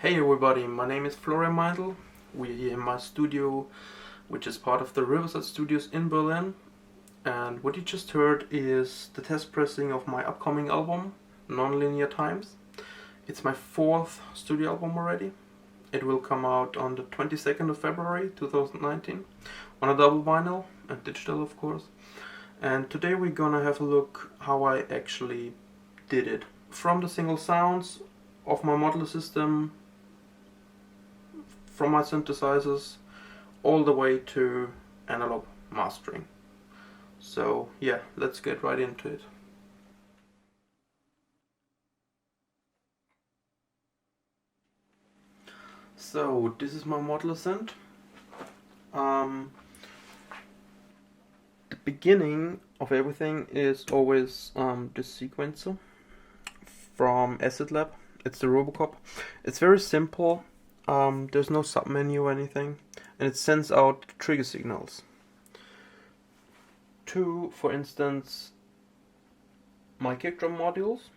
Hey everybody, my name is Florian Meindl. We're here in my studio, which is part of the Riverside Studios in Berlin. And what you just heard is the test pressing of my upcoming album, Nonlinear Times. It's my fourth studio album already. It will come out on the 22nd of February 2019 on a double vinyl and digital, of course. And today we're gonna have a look how I actually did it. From the single sounds of my modular system, from my synthesizers, all the way to analog mastering. So yeah, let's get right into it. So this is my modular synth. The beginning of everything is always this sequencer from Acid Lab. It's the Robocop. It's very simple. There's no submenu or anything, and it sends out trigger signals to, for instance, my kick drum modules.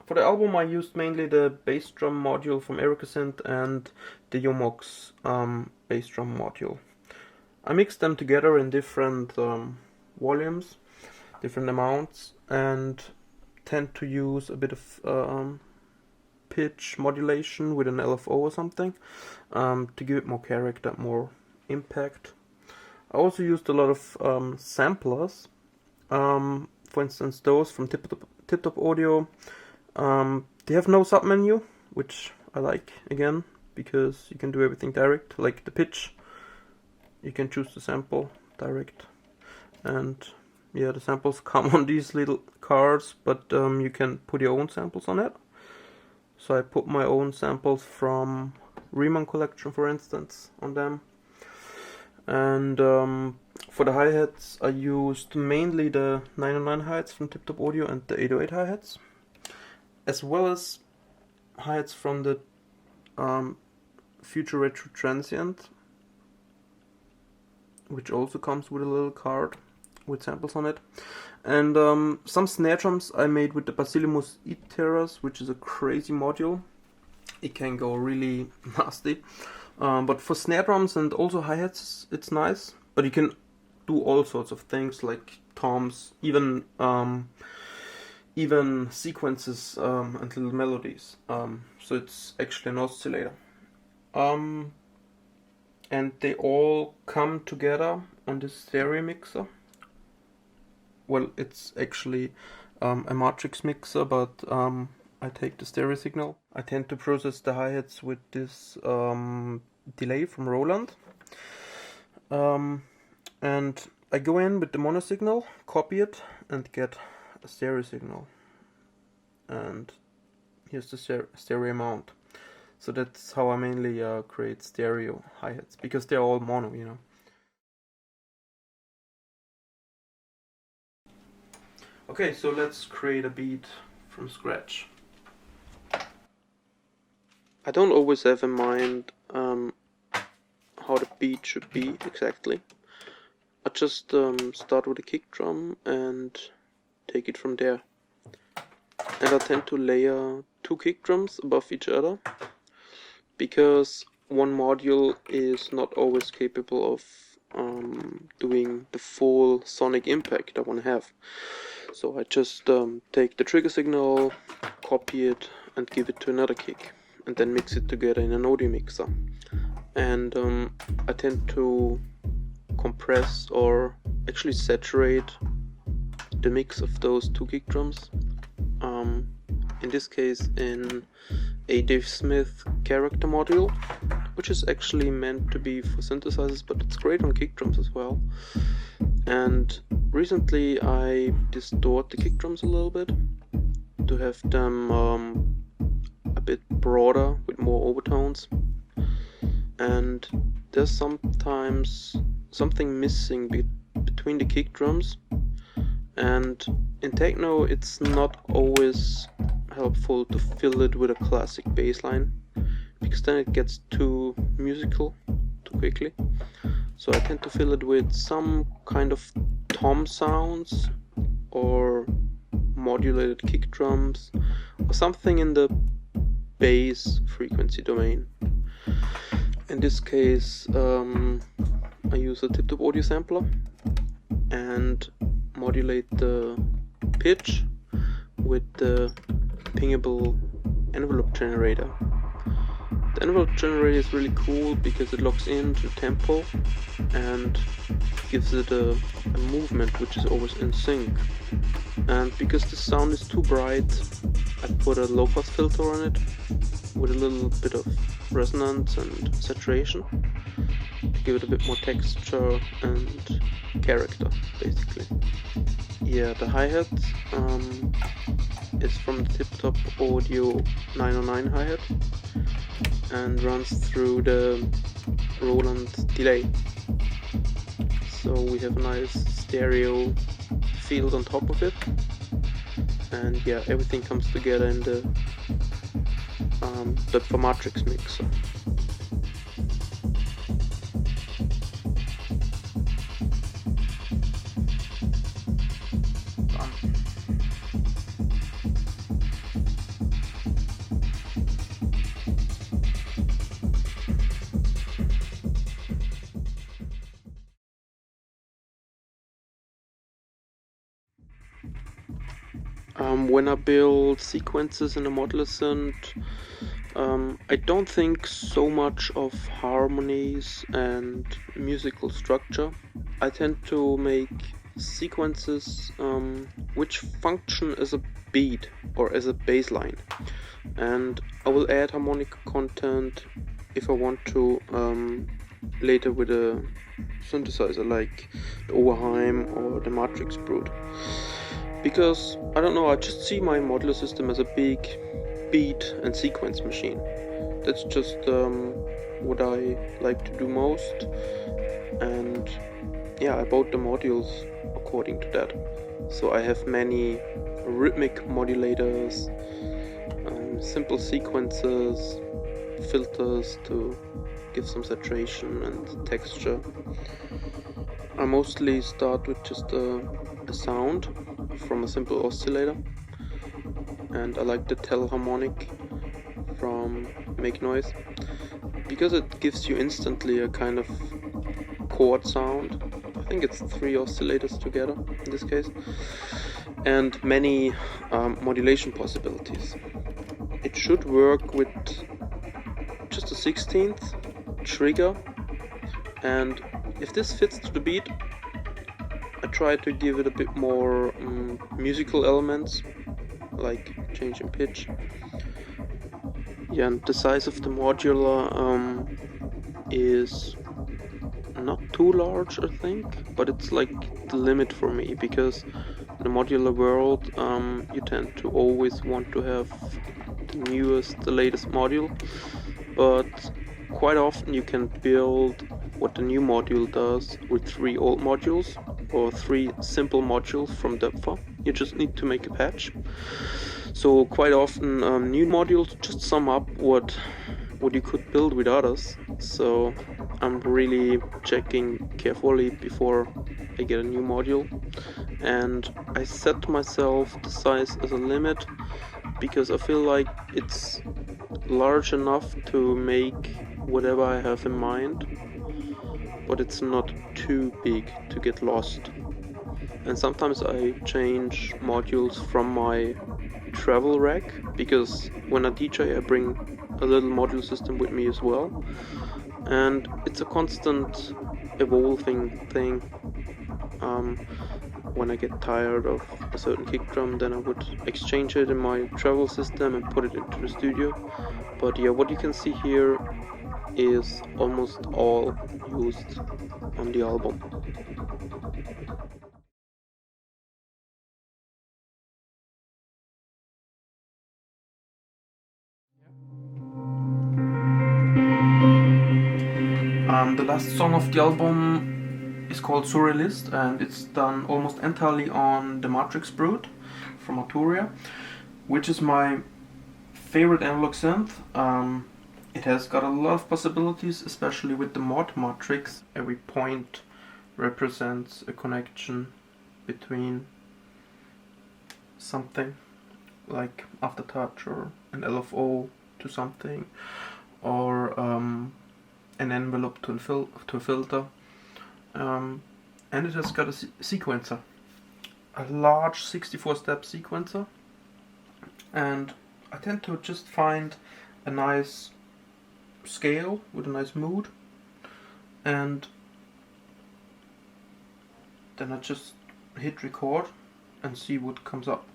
For the album I used mainly the bass drum module from Erica Synth and the Yomox bass drum module. I mixed them together in different volumes, different amounts, and tend to use a bit of pitch modulation with an LFO or something to give it more character, more impact. I also used a lot of samplers, for instance those from Tip Top Audio. They have no submenu, which I like again, because you can do everything direct, like the pitch. You can choose the sample direct, and yeah, the samples come on these little cards, but you can put your own samples on it. So I put my own samples from Riemann collection, for instance, on them. And for the hi-hats I used mainly the 909 hi-hats from Tip Top Audio and the 808 hi-hats, as well as hi-hats from the Future Retro Transient, which also comes with a little card with samples on it. And some snare drums I made with the Basilimus Iteras, which is a crazy module. It can go really nasty. But for snare drums and also hi-hats it's nice. But you can do all sorts of things like toms, even sequences and little melodies. So it's actually an oscillator. And they all come together on this stereo mixer. Well, it's actually a matrix mixer, but I take the stereo signal. I tend to process the hi-hats with this delay from Roland. And I go in with the mono signal, copy it, and get a stereo signal. And here's the stereo amount. So that's how I mainly create stereo hi-hats, because they're all mono, you know. Okay, so let's create a beat from scratch. I don't always have in mind how the beat should be exactly. I just start with a kick drum and take it from there. And I tend to layer two kick drums above each other, because one module is not always capable of doing the full sonic impact I want to have. So I just take the trigger signal, copy it, and give it to another kick, and then mix it together in an audio mixer. And I tend to compress or actually saturate the mix of those two kick drums. In this case in a Dave Smith character module, which is actually meant to be for synthesizers, but it's great on kick drums as well. And recently I distort the kick drums a little bit to have them a bit broader with more overtones. And there's sometimes something missing between the kick drums, and in techno it's not always helpful to fill it with a classic bass line, because then it gets too musical too quickly. So I tend to fill it with some kind of tom sounds or modulated kick drums or something in the bass frequency domain. In this case, I use a tip-top audio sampler and modulate the pitch with the pingable envelope generator. The envelope generator is really cool because it locks into tempo and gives it a movement which is always in sync. And because the sound is too bright, I put a low-pass filter on it with a little bit of resonance and saturation to give it a bit more texture and character, basically. Yeah, the hi-hat is from the Tip-Top Audio 909 hi-hat and runs through the Roland delay. So we have a nice stereo field on top of it, and yeah, everything comes together in the for matrix mixer. When I build sequences in a modular synth, I don't think so much of harmonies and musical structure. I tend to make sequences which function as a beat or as a bass line, and I will add harmonic content if I want to later with a synthesizer like the Oberheim or the Matrix Brute. Because, I don't know, I just see my modular system as a big beat and sequence machine. That's just what I like to do most, and yeah, I bought the modules according to that. So I have many rhythmic modulators, simple sequences, filters to give some saturation and texture. I mostly start with just a sound from a simple oscillator, and I like the telharmonic from Make Noise because it gives you instantly a kind of chord sound. I think it's 3 oscillators together in this case, and many modulation possibilities. It should work with just a 16th trigger, and if this fits to the beat, I try to give it a bit more musical elements, like change in pitch. Yeah, and the size of the modular is not too large, I think, but it's like the limit for me, because in the modular world you tend to always want to have the newest, the latest module, but quite often you can build what the new module does with 3 old modules or 3 simple modules from Depfa. You just need to make a patch. So quite often new modules just sum up what you could build with others. So I'm really checking carefully before I get a new module, and I set myself the size as a limit because I feel like it's large enough to make whatever I have in mind, but it's not too big to get lost. And sometimes I change modules from my travel rack, because when I DJ I bring a little module system with me as well, and it's a constant evolving thing. When I get tired of a certain kick drum, then I would exchange it in my travel system and put it into the studio. But yeah, what you can see here is almost all used on the album. The last song of the album is called Surrealist, and it's done almost entirely on the Matrix Brute from Arturia, which is my favorite analog synth. It has got a lot of possibilities, especially with the mod matrix. Every point represents a connection between something like aftertouch or an LFO to something, or an envelope to a filter. And it has got a sequencer, a large 64-step sequencer, and I tend to just find a nice scale with a nice mood, and then I just hit record and see what comes up.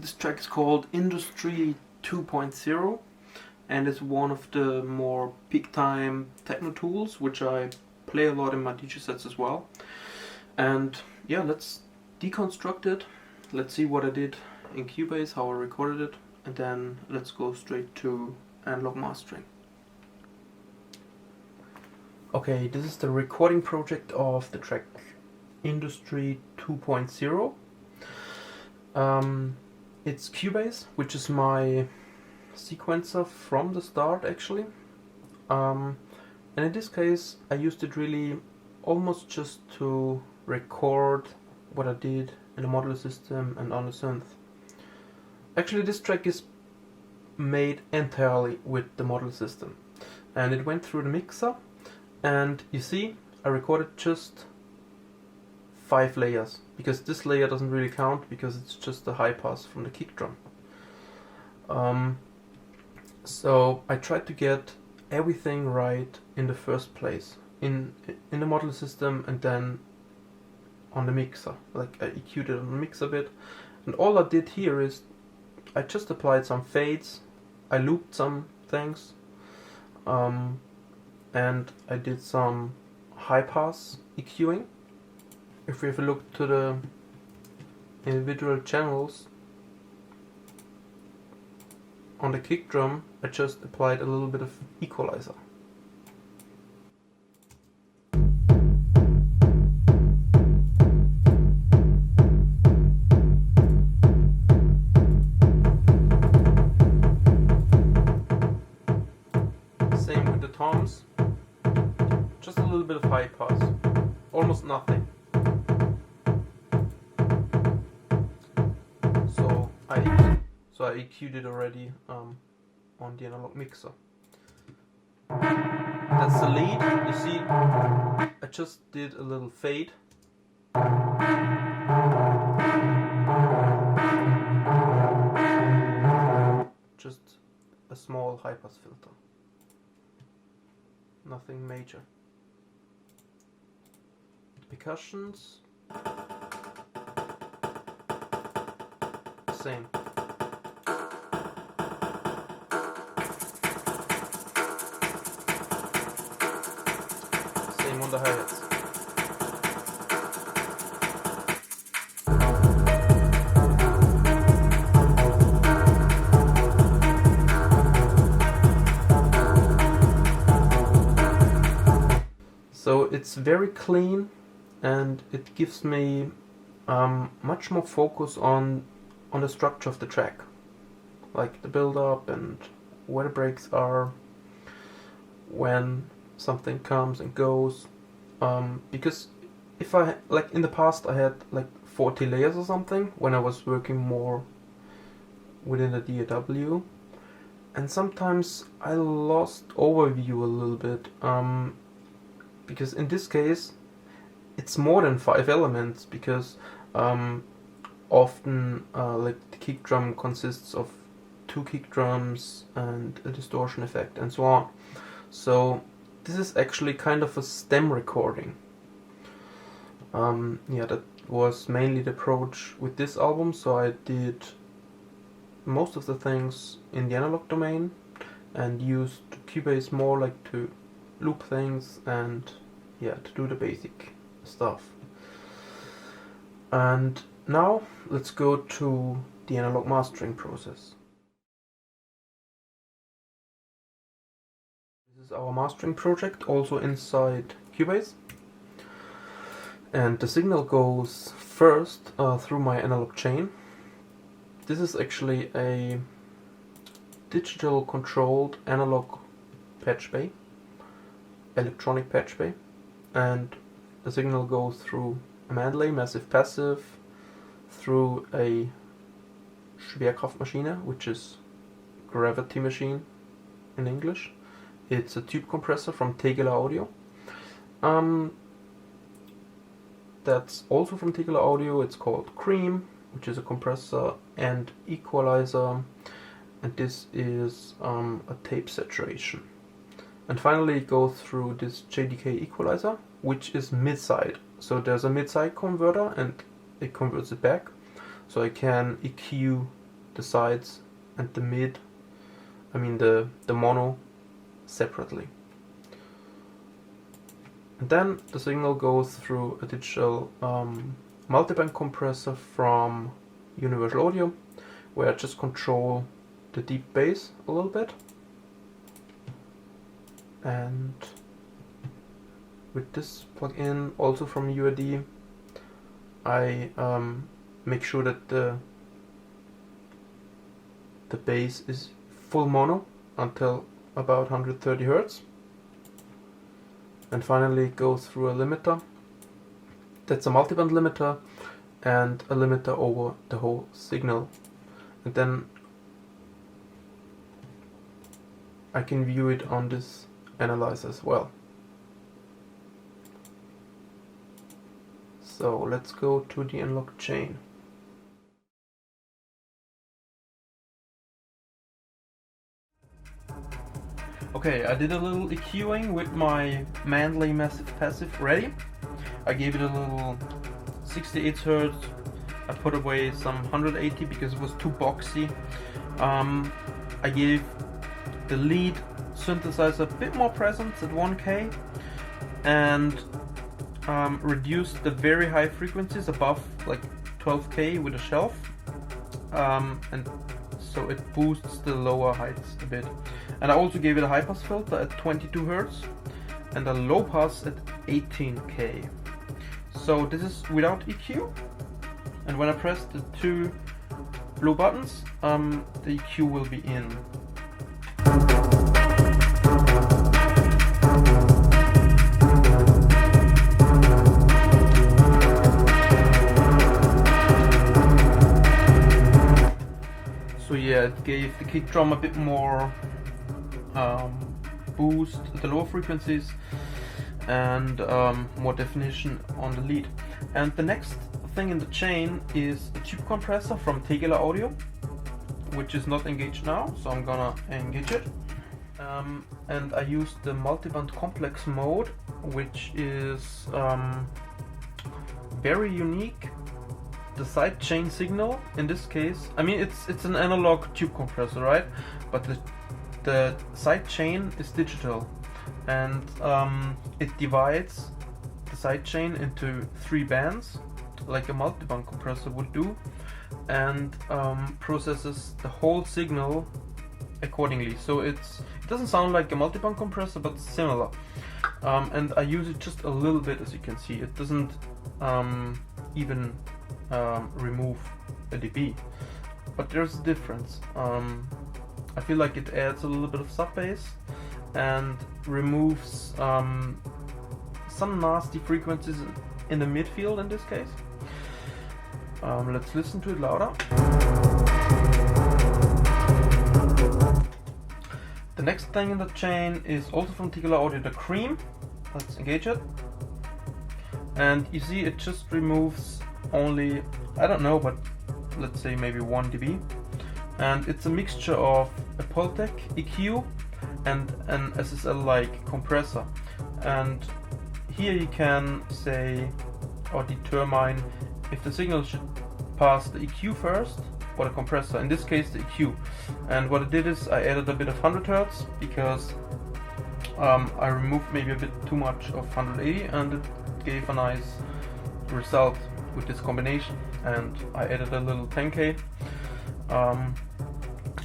This track is called Industry 2.0 and is one of the more peak time techno tools, which I play a lot in my DJ sets as well. And yeah, let's deconstruct it. Let's see what I did in Cubase, how I recorded it, and then let's go straight to analog mastering. Okay, this is the recording project of the track Industry 2.0. It's Cubase, which is my sequencer from the start actually. And in this case I used it really almost just to record what I did in the modular system and on the synth. Actually this track is made entirely with the modular system, and it went through the mixer, and you see I recorded just 5 layers, because this layer doesn't really count because it's just the high pass from the kick drum. So I tried to get everything right in the first place, in the modular system, and then on the mixer. Like I EQ'd it on the mixer a bit, and all I did here is I just applied some fades, I looped some things, and I did some high pass EQing. If we have a look to the individual channels on the kick drum, I just applied a little bit of equalizer. toms, just a little bit of high pass, almost nothing. So I EQ'd it already on the analog mixer. That's the lead. You see, I just did a little fade. Just a small high pass filter. Nothing major. Percussions, same. Same on the hi-hats. So it's very clean, and it gives me much more focus on the structure of the track, like the build-up and where the breaks are, when something comes and goes. Because if I, like in the past, I had like 40 layers or something when I was working more within the DAW, and sometimes I lost overview a little bit. Because in this case it's more than 5 elements, because often like the kick drum consists of 2 kick drums and a distortion effect and so on. So this is actually kind of a stem recording. Yeah, that was mainly the approach with this album, so I did most of the things in the analog domain and used Cubase more like to loop things and yeah, to do the basic stuff. And now let's go to the analog mastering process. This is our mastering project, also inside Cubase. And the signal goes first through my analog chain. This is actually a digital controlled analog patch bay, electronic patch bay, and the signal goes through a Meindl massive passive, through a Schwerkraftmaschine, which is gravity machine in English. It's a tube compressor from Tegeler Audio. That's also from Tegeler Audio. It's called Cream, which is a compressor and equalizer, and this is a tape saturation. And finally it goes through this JDK equalizer, which is mid-side. So there's a mid-side converter and it converts it back. So I can EQ the sides and the mid, I mean the mono, separately. And then the signal goes through a digital multiband compressor from Universal Audio, where I just control the deep bass a little bit. And with this plugin, also from UAD, I make sure that the bass is full mono until about 130 Hz. And finally it goes through a limiter. That's a multiband limiter and a limiter over the whole signal. And then I can view it on this analyzer as well. So let's go to the analog chain. Okay, I did a little EQing with my Meindl massive passive ready. I gave it a little 68 Hz. I put away some 180 because it was too boxy. I gave the lead synthesizer a bit more presence at 1K and reduced the very high frequencies above like 12K with a shelf, and so it boosts the lower heights a bit. And I also gave it a high pass filter at 22 Hz and a low pass at 18K. So this is without EQ, and when I press the 2 blue buttons, the EQ will be in. yeah, it gave the kick drum a bit more boost at the lower frequencies and more definition on the lead. And the next thing in the chain is a tube compressor from Tegeler Audio, which is not engaged now, so I'm gonna engage it. And I used the multiband complex mode, which is very unique. The side chain signal in this case, I mean it's an analog tube compressor, right? But the side chain is digital, and it divides the side chain into 3 bands, like a multiband compressor would do, and processes the whole signal accordingly. So it doesn't sound like a multiband compressor, but similar. And I use it just a little bit, as you can see. It doesn't even remove a dB, but there's a difference. I feel like it adds a little bit of sub bass and removes some nasty frequencies in the midfield in this case. Let's listen to it louder. The next thing in the chain is also from Tegeler Audio, the Cream. Let's engage it. And you see it just removes only, I don't know, but let's say maybe 1 dB. And it's a mixture of a Pultec EQ and an SSL-like compressor. And here you can say or determine if the signal should pass the EQ first or the compressor, in this case the EQ. And what I did is I added a bit of 100 Hz because I removed maybe a bit too much of 180, and it gave a nice result with this combination. And I added a little 10K.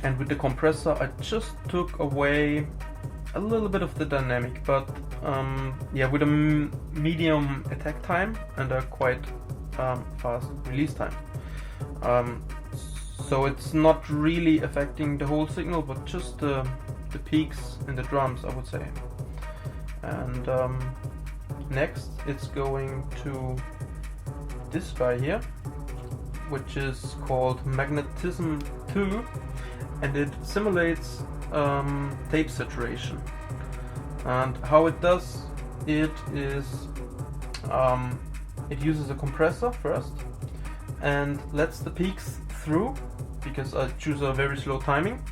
And with the compressor I just took away a little bit of the dynamic, but yeah, with a medium attack time and a quite fast release time. So it's not really affecting the whole signal, but just the peaks in the drums, I would say. And next it's going to this guy here, which is called Magnetism 2, and it simulates tape saturation. And how it does it is it uses a compressor first and lets the peaks through, because I choose a very slow timing,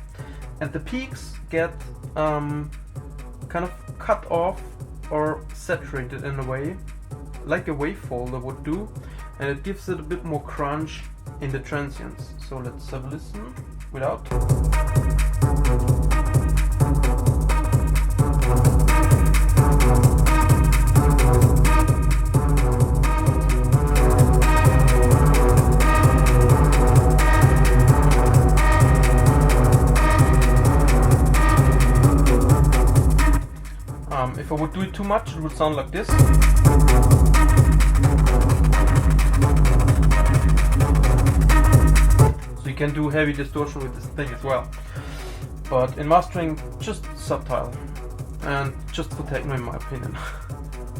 and the peaks get kind of cut off or saturated in a way, like a wave folder would do, and it gives it a bit more crunch in the transients. So let's have a listen without. If I would do it too much, it would sound like this. So you can do heavy distortion with this thing as well. But in mastering, just subtle and just for techno in my opinion.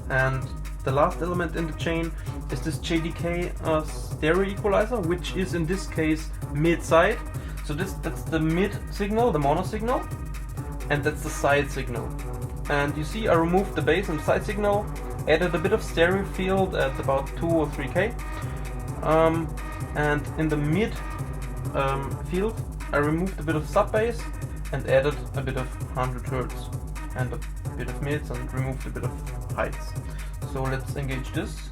And the last element in the chain is this JDK stereo equalizer, which is in this case mid-side. So that's the mid signal, the mono signal, and that's the side signal. And you see I removed the bass and side signal, added a bit of stereo field at about 2 or 3K, and in the mid field I removed a bit of sub bass and added a bit of 100 Hz and a bit of mids and removed a bit of heights. So let's engage this.